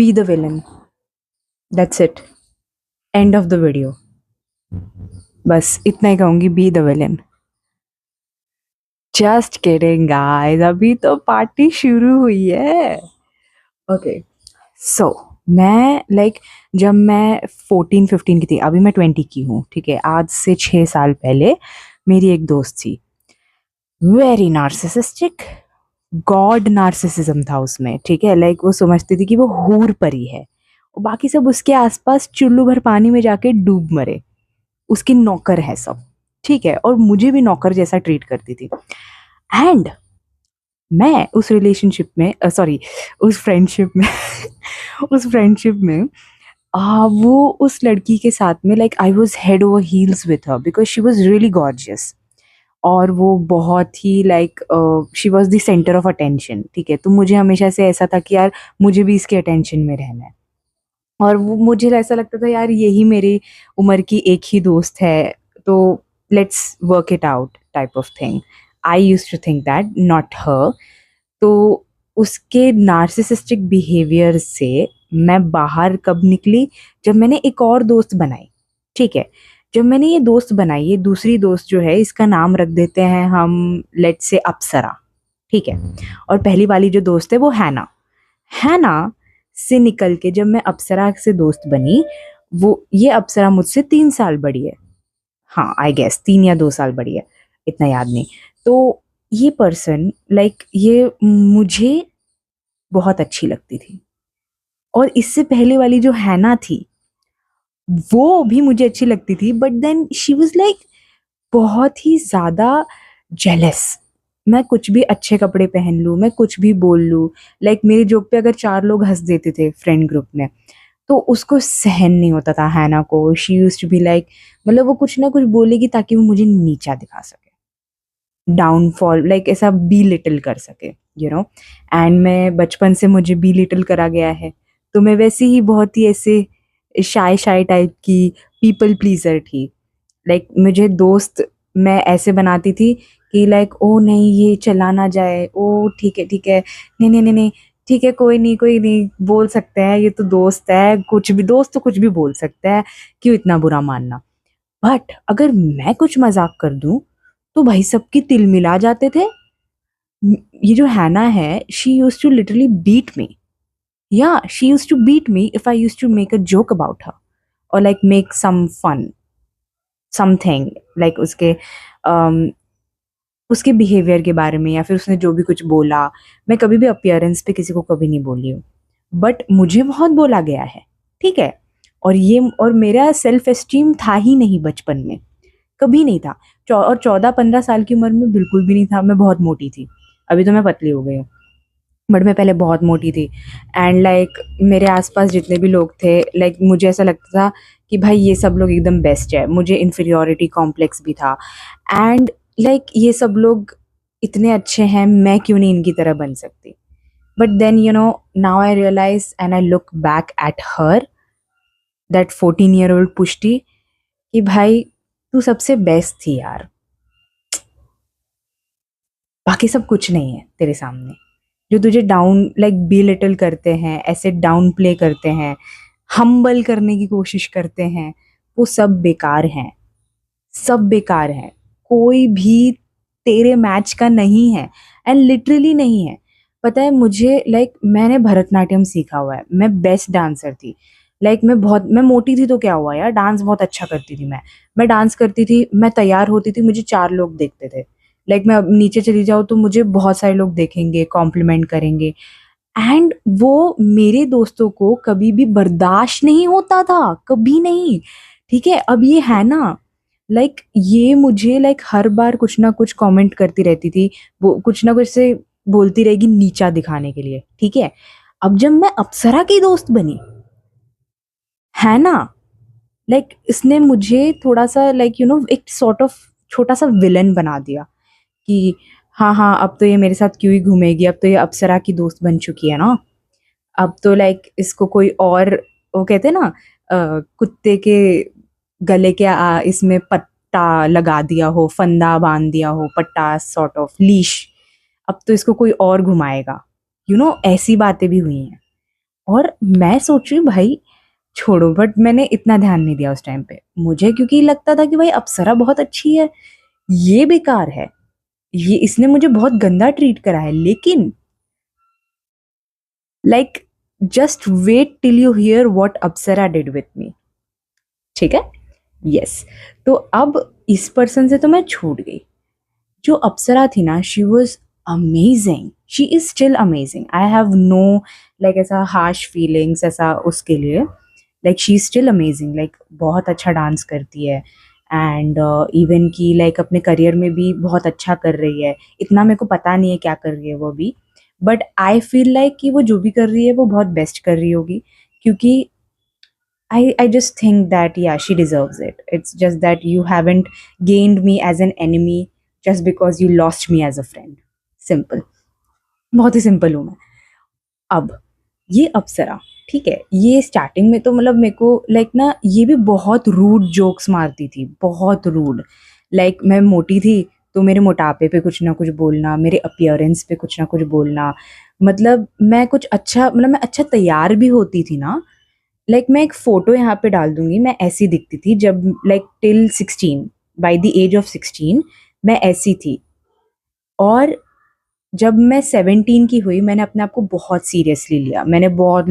Be the villain, that's it, end of the video. बस इतना ही कहूंगी, be the villain. Just kidding guys, अभी तो पार्टी शुरू हुई है। ओके, सो मैं जब मैं 14-15 की थी, अभी मैं 20 की हूँ, ठीक है, आज से 6 साल पहले मेरी एक दोस्त थी, वेरी नार्सिसिस्टिक, गॉड नार्सिसिज्म था उसमें, ठीक है। वो समझती थी कि वो हूर परी है, और बाकी सब उसके आसपास चुल्लू भर पानी में जाके डूब मरे, उसकी नौकर है सब, ठीक है, और मुझे भी नौकर जैसा ट्रीट करती थी। एंड मैं उस रिलेशनशिप में, सॉरी, उस फ्रेंडशिप में उस फ्रेंडशिप में वो उस लड़की के साथ में I was head over heels with her because she was really gorgeous, और वो बहुत ही she was the centre of attention, ठीक है। तो मुझे हमेशा से ऐसा था कि यार मुझे भी इसके अटेंशन में रहना है, और वो मुझे ऐसा लगता था यार यही मेरी उम्र की एक ही दोस्त है, तो let's work it out type of thing. I use to think that, not her. तो उसके नार्सिसिस्टिक बिहेवियर से मैं बाहर कब निकली, जब मैंने एक और दोस्त बनाई, ठीक है। जब मैंने ये दोस्त बनाई, ये दूसरी दोस्त जो है, इसका नाम रख देते हैं हम, लेट्स से अप्सरा, ठीक है। और पहली वाली जो दोस्त है वो हैना। हैना से निकल के जब मैं अप्सरा से दोस्त बनी, वो ये अप्सरा मुझसे 3 साल बड़ी है, हाँ आई गेस 3 या 2 साल बड़ी है, इतना याद नहीं। तो ये पर्सन ये मुझे बहुत अच्छी लगती थी, और इससे पहले वाली जो हैना थी वो भी मुझे अच्छी लगती थी, बट देन शी वाज बहुत ही ज़्यादा जेलस। मैं कुछ भी अच्छे कपड़े पहन लूँ, मैं कुछ भी बोल लूँ, मेरे जोक पे अगर 4 लोग हंस देते थे फ्रेंड ग्रुप में, तो उसको सहन नहीं होता था हैना को। शी यूज्ड टू बी मतलब वो कुछ ना कुछ बोलेगी ताकि वो मुझे नीचा दिखा सके, डाउनफॉल, ऐसा बी लिटिल कर सके, यू नो। एंड मैं बचपन से मुझे बी लिटिल करा गया है, तो मैं वैसे ही बहुत ही ऐसे शाय शाय टाइप की पीपल प्लीजर थी। मुझे दोस्त मैं ऐसे बनाती थी कि ओ नहीं ये चला ना जाए, ओ ठीक है, नहीं नहीं नहीं नहीं, ठीक है, कोई नहीं, बोल सकते हैं, ये तो दोस्त है, कुछ भी, दोस्त तो कुछ भी बोल सकता है, क्यों इतना बुरा मानना। बट अगर मैं कुछ मजाक कर दूं तो भाई सबकी तिल मिला जाते थे। ये जो हैना है, she use to literally beat me, या she use to beat me if I use to make a joke about her, और मेक सम फन समथिंग, उसके उसके बिहेवियर के बारे में, या फिर उसने जो भी कुछ बोला। मैं कभी भी अपीयरेंस पे किसी को कभी नहीं बोली हूँ, बट मुझे बहुत बोला गया है, ठीक है। और मेरा सेल्फ एस्टीम था ही नहीं बचपन में, कभी नहीं था। और 14-15 साल की उम्र में बिल्कुल भी नहीं था। मैं बहुत मोटी थी, अभी तो मैं पतली हो गई हूँ, बट मैं पहले बहुत मोटी थी। एंड मेरे आसपास जितने भी लोग थे, मुझे ऐसा लगता था कि भाई ये सब लोग एकदम बेस्ट है। मुझे इन्फीरियोरिटी कॉम्प्लेक्स भी था, एंड ये सब लोग इतने अच्छे हैं, मैं क्यों नहीं इनकी तरह बन सकती। But then now I realise and I look back at her, that 14-year-old Pushti, कि भाई तू सबसे बेस्ट थी यार, बाकी सब कुछ नहीं है तेरे सामने। जो तुझे डाउन बी लिटिल करते हैं, ऐसे डाउन प्ले करते हैं, हम्बल करने की कोशिश करते हैं, वो सब बेकार हैं, सब बेकार हैं। कोई भी तेरे मैच का नहीं है, एंड लिटरली नहीं है। पता है मुझे, मैंने भरतनाट्यम सीखा हुआ है, मैं बेस्ट डांसर थी। मैं मोटी थी तो क्या हुआ यार, डांस बहुत अच्छा करती थी मैं डांस करती थी, मैं तैयार होती थी, मुझे 4 लोग देखते थे। मैं अब नीचे चली जाऊँ तो मुझे बहुत सारे लोग देखेंगे, कॉम्प्लीमेंट करेंगे, एंड वो मेरे दोस्तों को कभी भी बर्दाश्त नहीं होता था, कभी नहीं, ठीक है। अब ये है ना, ये मुझे हर बार कुछ ना कुछ कमेंट करती रहती थी, वो कुछ ना कुछ से बोलती रहेगी नीचा दिखाने के लिए, ठीक है। अब जब मैं अप्सरा की दोस्त बनी, है ना, इसने मुझे थोड़ा सा एक सॉर्ट ऑफ छोटा सा विलन बना दिया, कि हाँ हाँ अब तो ये मेरे साथ क्यों ही घूमेगी, अब तो ये अप्सरा की दोस्त बन चुकी है ना, अब तो इसको कोई और, वो कहते हैं ना, कुत्ते के गले के इसमें पट्टा लगा दिया हो, फंदा बांध दिया हो, पट्टा सॉर्ट ऑफ लीश, अब तो इसको कोई और घुमाएगा, ऐसी बातें भी हुई हैं। और मैं सोच रही हूँ भाई छोड़ो, बट मैंने इतना ध्यान नहीं दिया उस टाइम पे, मुझे क्योंकि लगता था कि भाई अप्सरा बहुत अच्छी है, ये बेकार है, ये इसने मुझे बहुत गंदा ट्रीट करा है। लेकिन like just wait till you hear what Apsara did with me, ठीक है। यस, तो अब इस पर्सन से तो मैं छूट गई। जो अप्सरा थी ना, she was amazing, she is still amazing, I have know like ऐसा हार्श फीलिंग्स ऐसा उसके लिए। Like she is still amazing, like बहुत अच्छा डांस करती है, एंड इवन की लाइक अपने करियर में भी बहुत अच्छा कर रही है। इतना मेरे को पता नहीं है क्या कर रही है वो भी, बट आई फील लाइक कि वो जो भी कर रही है वो बहुत बेस्ट कर रही होगी, क्योंकि I just think that yeah, she deserves it. It's just that you haven't gained me as an enemy just because you lost me as a friend. Simple. बहुत ही सिंपल हूँ मैं। अब ये अप्सरा, ठीक है, ये स्टार्टिंग में तो मतलब मेरे को लाइक ना ये भी बहुत रूड जोक्स मारती थी, बहुत रूड। लाइक मैं मोटी थी तो मेरे मोटापे पे कुछ ना कुछ बोलना, मेरे अपीयरेंस पे कुछ ना कुछ बोलना, मतलब मैं कुछ अच्छा, मतलब मैं अच्छा तैयार भी होती थी ना। लाइक मैं एक फ़ोटो यहाँ पे डाल दूँगी, मैं ऐसी दिखती थी जब like till 16, by the age of 16 मैं ऐसी थी। और जब मैं 17 की हुई मैंने अपने आप को बहुत सीरियसली लिया, मैंने बहुत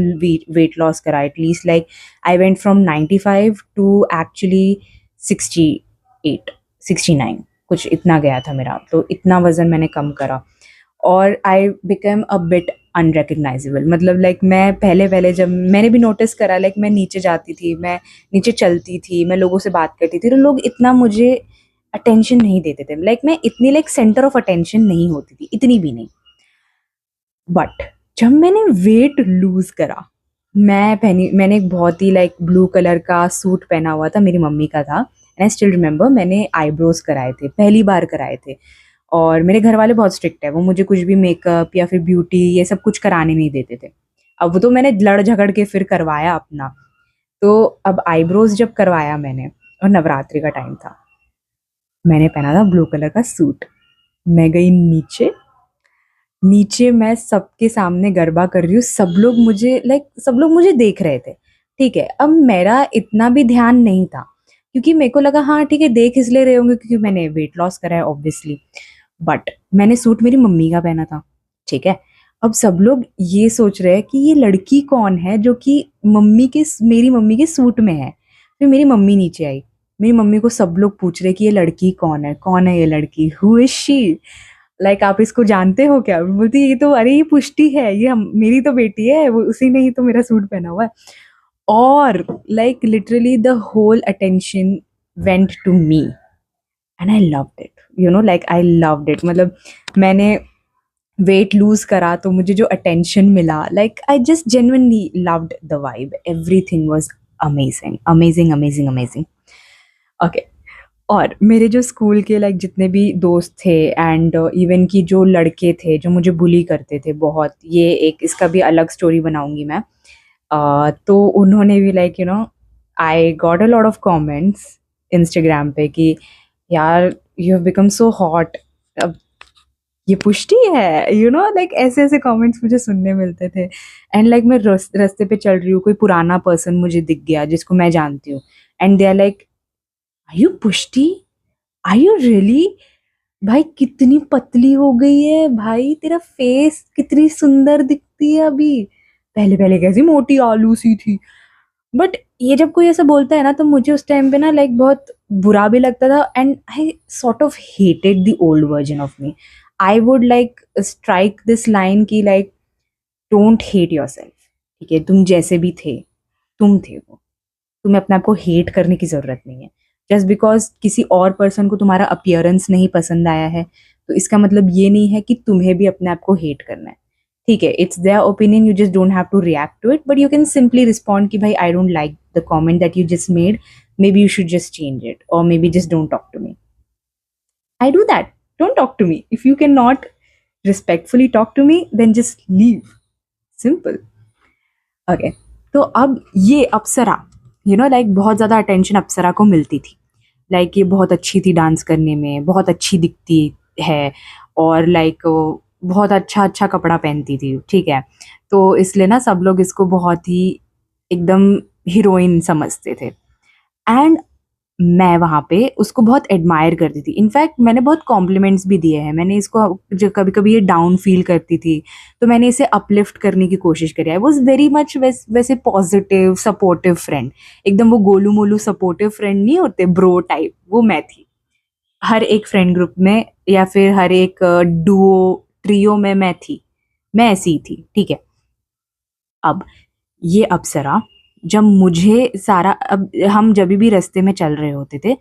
वेट लॉस करा, at least like I went from 95 to actually 68 69, कुछ इतना गया था मेरा, तो इतना वज़न मैंने कम करा। और I become a bit unrecognisable, मतलब लाइक मैं पहले पहले जब मैंने भी नोटिस करा, लाइक मैं नीचे जाती थी, मैं नीचे चलती थी, मैं लोगों से बात करती थी, तो लोग इतना मुझे अटेंशन नहीं देते थे, लाइक मैं इतनी लाइक सेंटर ऑफ अटेंशन नहीं होती थी, इतनी भी नहीं। बट जब मैंने वेट लूज करा, मैंने एक बहुत ही लाइक ब्लू कलर का सूट पहना हुआ था, मेरी मम्मी का था, एंड आई स्टिल रिमेंबर, मैंने आईब्रोज कराए थे, पहली बार कराए थे। और मेरे घर वाले बहुत स्ट्रिक्ट है, वो मुझे कुछ भी मेकअप या फिर ब्यूटी ये सब कुछ कराने नहीं देते थे। अब वो तो मैंने लड़ झगड़ के फिर करवाया अपना। तो अब आईब्रोज जब करवाया मैंने, और नवरात्रि का टाइम था, मैंने पहना था ब्लू कलर का सूट, मैं गई नीचे, नीचे मैं सबके सामने गरबा कर रही हूँ, सब लोग मुझे लाइक सब लोग मुझे देख रहे थे, ठीक है। अब मेरा इतना भी ध्यान नहीं था, क्योंकि मेरे को लगा हाँ ठीक है देख इसलिए रहे होंगे क्योंकि मैंने वेट लॉस करा है ऑब्वियसली। बट मैंने सूट मेरी मम्मी का पहना था, ठीक है। अब सब लोग ये सोच रहे हैं कि ये लड़की कौन है जो कि मेरी मम्मी के सूट में है। फिर मेरी मम्मी नीचे आई, मेरी मम्मी को सब लोग पूछ रहे कि ये लड़की कौन है ये लड़की, हु इज शी, लाइक आप इसको जानते हो क्या? बोलती ये तो, अरे ये पुष्टि है, ये मेरी तो बेटी है, वो उसी ने ही तो मेरा सूट पहना हुआ है। और like literally the whole attention went to me, and I loved it, you know, like I loved it. मतलब मैंने वेट लूज करा तो मुझे जो अटेंशन मिला, like I just genuinely loved the vibe, everything was amazing amazing amazing amazing. Okay, और मेरे जो स्कूल के लाइक जितने भी दोस्त थे, एंड इवन की जो लड़के थे जो मुझे बुली करते थे बहुत, ये एक इसका भी अलग स्टोरी बनाऊंगी मैं। तो उन्होंने भी like you know, I got a lot of comments Instagram पे कि यार you have become so hot, अब ये पुष्टि है, यू नो, लाइक ऐसे ऐसे कमेंट्स मुझे सुनने मिलते थे। एंड लाइक मैं रास्ते पे चल रही हूँ, कोई पुराना पर्सन मुझे दिख गया जिसको मैं जानती हूँ, and they are like, are you Pushti, are you really, भाई कितनी पतली हो गई है भाई, तेरा फेस कितनी सुंदर दिखती है अभी, पहले पहले कैसी मोटी आलू सी थी। बट ये जब कोई ऐसा बोलता है ना, तो मुझे उस टाइम पे ना लाइक बहुत बुरा भी लगता था, and I sort of hated the old version of me. I would like strike this line की लाइक, डोंट हेट योरसेल्फ, ठीक है, तुम जैसे भी थे तुम थे वो, तुम्हें अपने आप को हेट करने की ज़रूरत नहीं है। जस्ट बिकॉज किसी और पर्सन को तुम्हारा अपीयरेंस नहीं पसंद आया है, तो इसका मतलब ये नहीं है कि तुम्हें भी अपने आप को हेट करना है, ठीक है। It's their opinion, you just don't have to react to it, but you can simply respond कि भाई I don't like the comment that you just made, maybe you should just change it, और maybe just don't talk to me. I do that, don't talk to me, if you can not respectfully talk to me then just leave, simple. Okay, तो अब ये अप्सरा, you know, like बहुत ज़्यादा attention अप्सरा को मिलती थी, like ये बहुत अच्छी थी डांस करने में, बहुत अच्छी दिखती है, और लाइक बहुत अच्छा अच्छा कपड़ा पहनती थी, ठीक है। तो इसलिए ना सब लोग इसको बहुत ही एकदम हीरोइन समझते थे। एंड मैं वहाँ पे उसको बहुत एडमायर करती थी। इनफैक्ट मैंने बहुत कॉम्प्लीमेंट्स भी दिए हैं। मैंने इसको जो कभी-कभी ये डाउन फ़ील करती थी, तो मैंने इसे अपलिफ्ट करने की कोशिश करी। आई वाज़ वेरी मच वैसे पॉज़िटिव, सपोर्टिव फ्रेंड। एकदम वो गोलू-मोलू सपोर्टिव फ्रेंड नहीं होते ब्रो टाइप, वो मैं थी। हर एक फ्रेंड ग्रुप में या फिर हर एक डुओ, ट्रियो में मैं थी। मैं ऐसी ही थी, ठीक है? अब ये अप्सरा जब मुझे सारा अब हम जभी भी रास्ते में चल रहे होते थे,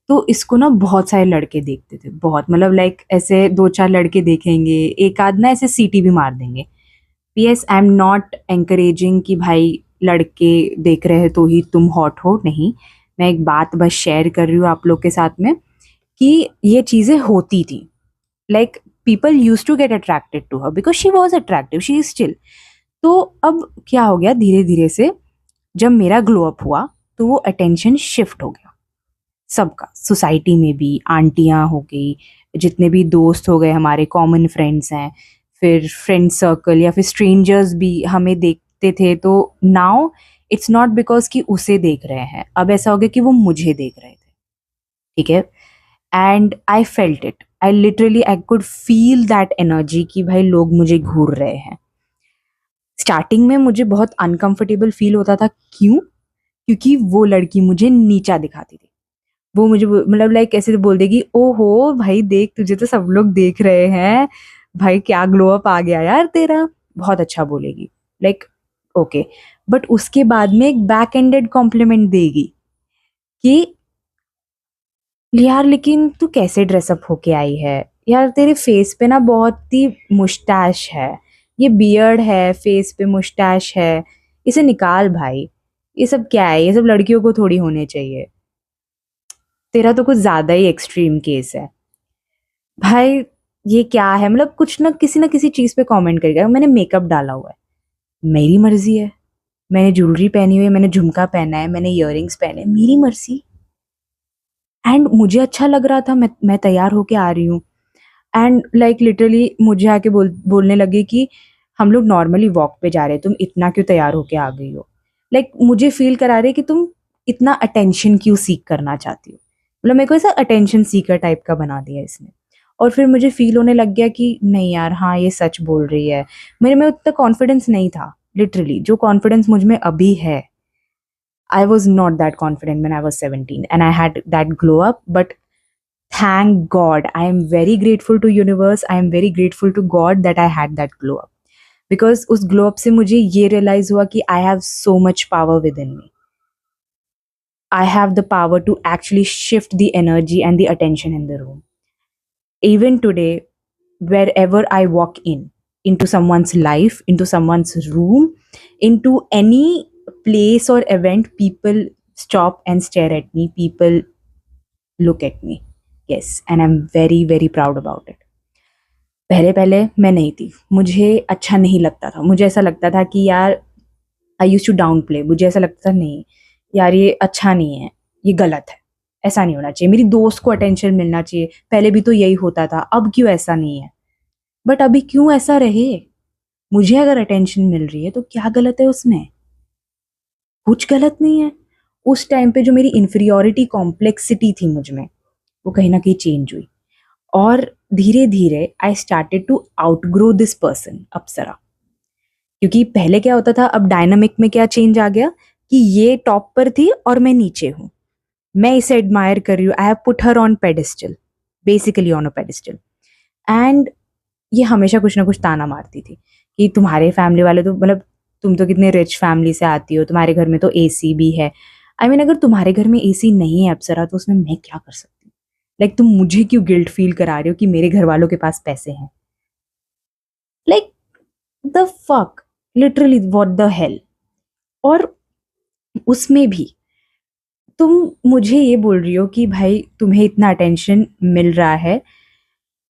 तो इसको ना बहुत सारे लड़के देखते थे, बहुत मतलब लाइक ऐसे 2-4 लड़के देखेंगे, एक आध ना ऐसे सीटी भी मार देंगे। PS I am not encouraging कि भाई लड़के देख रहे हैं तो ही तुम हॉट हो, नहीं। मैं एक बात बस शेयर कर रही हूँ आप लोग के साथ में कि ये चीज़ें होती थी। Like people used to get attracted to her because she was attractive, she is still. तो अब क्या हो गया धीरे-धीरे से जब मेरा ग्लो अप हुआ, तो वो अटेंशन शिफ्ट हो गया सबका, सोसाइटी में भी, आंटियाँ हो गई, जितने भी दोस्त हो गए हमारे कॉमन फ्रेंड्स हैं, फिर फ्रेंड सर्कल या फिर स्ट्रेंजर्स भी हमें देखते थे, तो नाउ इट्स नॉट बिकॉज़ कि उसे देख रहे हैं, अब ऐसा हो गया कि वो मुझे देख रहे थे, ठीक है? And I felt it, I literally I could feel that energy कि भाई लोग मुझे घूर रहे हैं। स्टार्टिंग में मुझे बहुत अनकंफर्टेबल फ़ील होता था, क्यों? क्योंकि वो लड़की मुझे नीचा दिखाती थी। वो मुझे मतलब लाइक ऐसे बोल देगी, ओहो भाई देख तुझे तो सब लोग देख रहे हैं, भाई क्या ग्लो अप आ गया यार तेरा, बहुत अच्छा बोलेगी। लाइक ओके, बट उसके बाद में एक बैक एंडेड कॉम्प्लीमेंट देगी कि यार लेकिन तू कैसे ड्रेसअप होके आई है, यार तेरे फेस पे ना बहुत ही मुस्टैश है, ये बियर्ड है, फेस पे मुस्टैश है, इसे निकाल भाई, ये सब क्या है, ये सब लड़कियों को थोड़ी होने चाहिए, तेरा तो कुछ ज़्यादा ही एक्सट्रीम केस है। भाई ये क्या है, मतलब कुछ ना किसी चीज़ पे कमेंट करेगा। मैंने मेकअप डाला हुआ है, मेरी मर्ज़ी है। मैंने ज्वेलरी पहनी हुई है, मैंने झुमका पहना है, मैंने इयररिंग्स पहने हैं, मेरी मर्ज़ी। एंड मुझे अच्छा लग रहा था, मैं तैयार होके आ रही हूँ। एंड लाइक लिटरली मुझे आके बोलने लगे कि हम लोग नॉर्मली वॉक पे जा रहे हैं, तुम इतना क्यों तैयार होके आ गई हो? लाइक मुझे फ़ील करा रहे कि तुम इतना अटेंशन क्यों सीक करना चाहती हो? मतलब मेरे को ऐसा अटेंशन सीकर टाइप का बना दिया इसने। और फिर मुझे फ़ील होने लग गया कि नहीं यार, हाँ, ये सच बोल रही है। मेरे में उतना कॉन्फिडेंस नहीं था, लिटरली जो कॉन्फिडेंस मुझ में अभी है, I was not that confident when I was 17 and I had that glow up, but thank God, I am very grateful to universe, I am very grateful to God that I had that glow up. Because उस glow up से मुझे ये realise हुआ कि I have so much power within me, I have the power to actually shift the energy and the attention in the room. Even today, wherever I walk into someone's life, into someone's room, into any place or event, people stop and stare at me, people look at me. Yes, and I'm very very proud about it. पहले-पहले मैं नहीं थी, मुझे अच्छा नहीं लगता था, मुझे ऐसा लगता था कि यार I used to downplay, मुझे ऐसा लगता था नहीं, यार ये अच्छा नहीं है, ये गलत है, ऐसा नहीं होना चाहिए, मेरी दोस्त को अटेंशन मिलना चाहिए, पहले भी तो यही होता था, अब क्यों ऐसा नहीं है? बट अभी क्यों ऐसा रहे? मुझे अगर अटेंशन मिल रही है तो क्या गलत है उसमें? कुछ गलत नहीं है। उस टाइम पे जो मेरी इन्फीरियॉरिटी कॉम्प्लेक्सिटी थी मुझ में, वो कहीं न कहीं चेंज हुई और धीरे-धीरे I started to outgrow this person Apsara. क्योंकि पहले क्या होता था, अब डायनामिक में क्या चेंज आ गया कि ये टॉप पर थी और मैं नीचे हूँ। मैं इसे एडमायर कर रही हूँ, I have put her on pedestal, basically on a pedestal. And ये हमेशा कुछ ना कुछ ताना मारती थी कि तुम्हारे फैमिली वाले तो मतलब तुम तो कितने रिच फैमिली से आती हो, तुम्हारे घर में तो एसी भी है। आई मीन अगर तुम्हारे घर में एसी नहीं है अप्सरा, तो उसमें मैं क्या कर सकती हूँ? लाइक तुम मुझे क्यों गिल्ट फील करा रहे हो कि मेरे घर वालों के पास पैसे हैं? Like the fuck, literally what the hell. और उसमें भी तुम मुझे ये बोल रही हो कि भाई तुम्हें इतना अटेंशन मिल रहा है,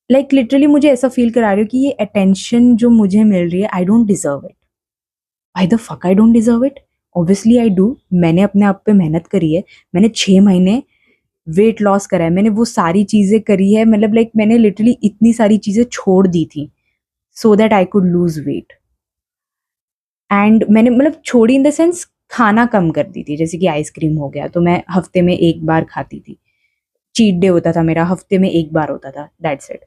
लाइक लिटरली मुझे ऐसा फील करा रही हो कि ये अटेंशन जो मुझे मिल रही है, I don't deserve it. Why the fuck I don't deserve it? Obviously I do. मैंने अपने आप पे मेहनत करी है, मैंने 6 महीने वेट लॉस करा है, मैंने वो सारी चीज़ें करी है, मतलब लाइक मैंने लिटरली इतनी सारी चीज़ें छोड़ दी थी so that I could lose weight. And मैंने मतलब छोड़ी इन द सेंस खाना कम कर दी थी, जैसे कि आइसक्रीम हो गया तो मैं हफ्ते में एक बार खाती थी। चीट डे होता था मेरा, हफ्ते में एक बार होता था, दैट्स इट।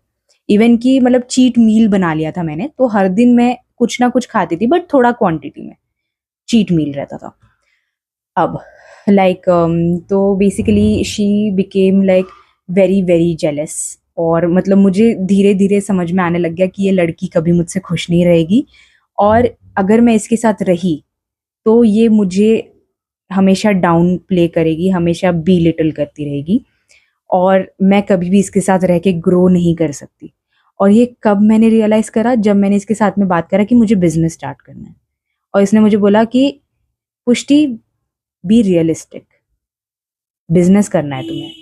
इवन कि मतलब चीट मील बना लिया था मैंने, तो हर दिन मैं कुछ ना कुछ खाती थी बट थोड़ा क्वांटिटी में, चीट मील रहता था। अब लाइक तो basically she became like very very jealous, और मतलब मुझे धीरे धीरे समझ में आने लग गया कि ये लड़की कभी मुझसे खुश नहीं रहेगी, और अगर मैं इसके साथ रही तो ये मुझे हमेशा डाउन प्ले करेगी, हमेशा बी लिटिल करती रहेगी, और मैं कभी भी इसके साथ रह के ग्रो नहीं कर सकती। और ये कब मैंने रियलाइज करा, जब मैंने इसके साथ में बात करा कि मुझे बिजनेस स्टार्ट करना है, और इसने मुझे बोला कि पुष्टि, बी रियलिस्टिक, बिजनेस करना है तुम्हें।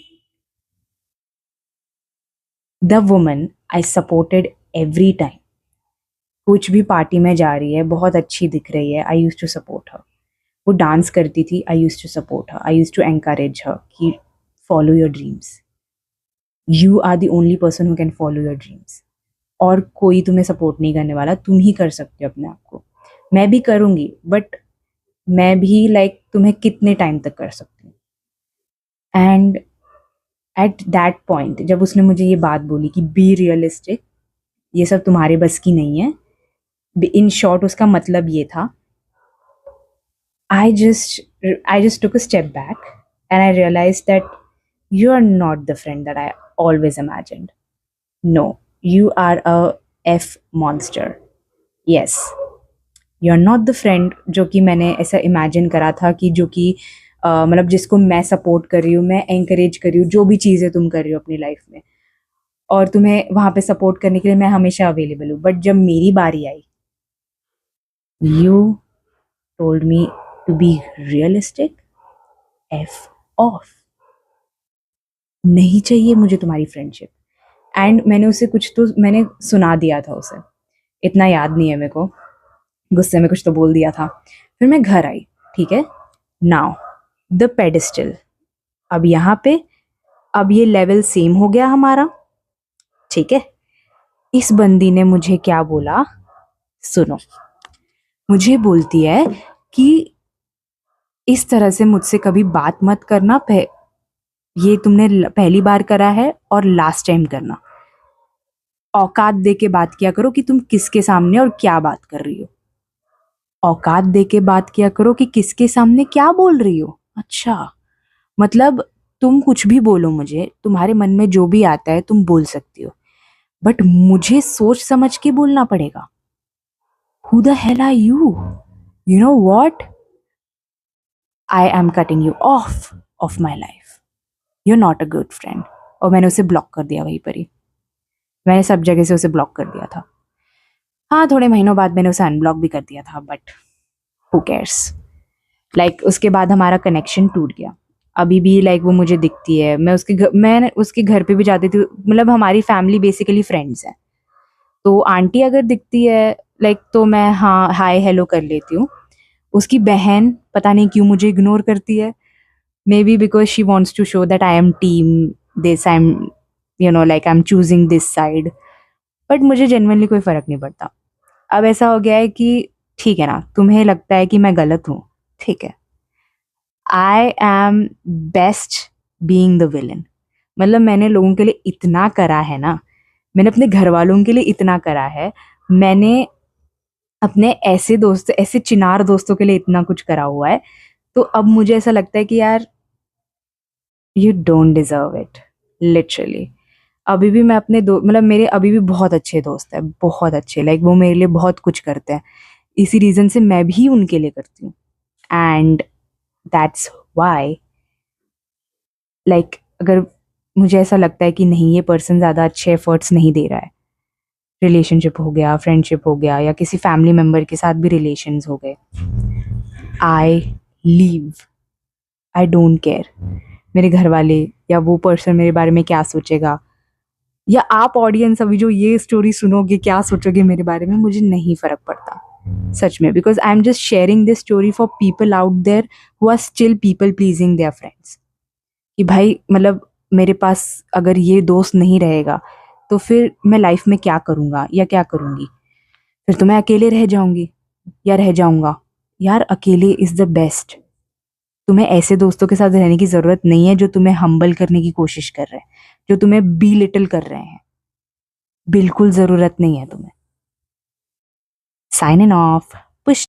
The woman I supported every time, कुछ भी पार्टी में जा रही है, बहुत अच्छी दिख रही है, I use to support her. वो डांस करती थी, I use to support her, I use to encourage her कि follow your dreams, you are the only person who can follow your dreams, और कोई तुम्हें सपोर्ट नहीं करने वाला, तुम ही कर सकते हो अपने आप को। मैं भी करूंगी बट मैं भी लाइक तुम्हें कितने टाइम तक कर सकती हूँ। एंड एट दैट पॉइंट जब उसने मुझे ये बात बोली कि बी रियलिस्टिक, ये सब तुम्हारे बस की नहीं है, इन शॉर्ट उसका मतलब ये था, I just took a step back and I realized that you are not the friend that I always imagined. No, you are a F monster. Yes, you're not the friend जो कि मैंने ऐसा imagine करा था, कि जो कि मतलब जिसको मैं सपोर्ट कर रही हूँ, मैं एंकरेज कर रही हूँ, जो भी चीज़ें तुम कर रही हो अपनी लाइफ में, और तुम्हें वहाँ पे सपोर्ट करने के लिए मैं हमेशा अवेलेबल हूँ। बट जब मेरी बारी आई, you told me to be realistic, F off, नहीं चाहिए मुझे तुम्हारी फ्रेंडशिप। एंड मैंने उसे कुछ तो मैंने सुना दिया था उसे, इतना याद नहीं है मेरे को, गुस्से में कुछ तो बोल दिया था। फिर मैं घर आई, ठीक है, नाउ द पेडिस्टल, अब यहाँ पे अब ये लेवल सेम हो गया हमारा, ठीक है। इस बंदी ने मुझे क्या बोला, सुनो, मुझे बोलती है कि इस तरह से मुझसे कभी बात मत करना, ये तुमने पहली बार करा है और लास्ट टाइम करना, औकात दे के बात किया करो कि तुम किसके सामने और क्या बात कर रही हो, औकात दे के बात किया करो कि किसके सामने क्या बोल रही हो। अच्छा, मतलब तुम कुछ भी बोलो, मुझे तुम्हारे मन में जो भी आता है तुम बोल सकती हो, बट मुझे सोच समझ के बोलना पड़ेगा। Who the hell are you? You know what? I am cutting you off my life. You're not a good friend. और मैंने उसे ब्लॉक कर दिया वहीं पर ही, मैंने सब जगह से उसे ब्लॉक कर दिया था। हाँ, थोड़े महीनों बाद मैंने उसे अनब्लॉक भी कर दिया था, बट हु केयर्स। लाइक उसके बाद हमारा कनेक्शन टूट गया। अभी भी लाइक वो मुझे दिखती है, मैं उसके घर पे भी जाती थी, मतलब हमारी फैमिली बेसिकली फ्रेंड्स है, तो आंटी अगर दिखती है लाइक तो मैं हाँ हाय हेलो कर लेती हूँ। उसकी बहन पता नहीं क्यों मुझे इग्नोर करती है, maybe because she wants to show that I am team this, I am like I am choosing this side, but मुझे जेन्युइनली कोई फर्क नहीं पड़ता। अब ऐसा हो गया है कि ठीक है ना, तुम्हें लगता है कि मैं गलत हूँ, ठीक है, I am best being the villain. मतलब मैंने लोगों के लिए इतना करा है ना, मैंने अपने घर वालों के लिए इतना करा है, मैंने अपने ऐसे दोस्त, ऐसे चिनार दोस्तों के लिए इतना कुछ करा हुआ है, तो अब मुझे ऐसा लगता है कि यार you don't deserve it, literally. अभी भी मैं अपने मतलब मेरे अभी भी बहुत अच्छे दोस्त हैं, बहुत अच्छे, लाइक वो मेरे लिए बहुत कुछ करते हैं, इसी रीज़न से मैं भी उनके लिए करती हूँ। एंड दैट्स वाई, लाइक अगर मुझे ऐसा लगता है कि नहीं, ये पर्सन ज़्यादा अच्छे एफर्ट्स नहीं दे रहा है, रिलेशनशिप हो गया, फ्रेंडशिप हो गया, या किसी फैमिली मेम्बर के साथ भी रिलेशंस हो गए, I leave, I don't care मेरे घर वाले या वो पर्सन मेरे बारे में क्या सोचेगा, या आप ऑडियंस अभी जो ये स्टोरी सुनोगे क्या सोचोगे मेरे बारे में, मुझे नहीं फ़र्क पड़ता सच में, because I am just sharing this story for people out there who are still people pleasing their friends, कि भाई मतलब मेरे पास अगर ये दोस्त नहीं रहेगा तो फिर मैं लाइफ में क्या करूँगा या क्या करूँगी, फिर तो मैं अकेले रह जाऊँगी। या रह जाऊंगा? यार अकेले इज द बेस्ट। तुम्हें ऐसे दोस्तों के साथ रहने की जरूरत नहीं है जो तुम्हें हम्बल करने की कोशिश कर रहे हैं, जो तुम्हें बी लिटिल कर रहे हैं। बिल्कुल जरूरत नहीं है तुम्हें। Signing of.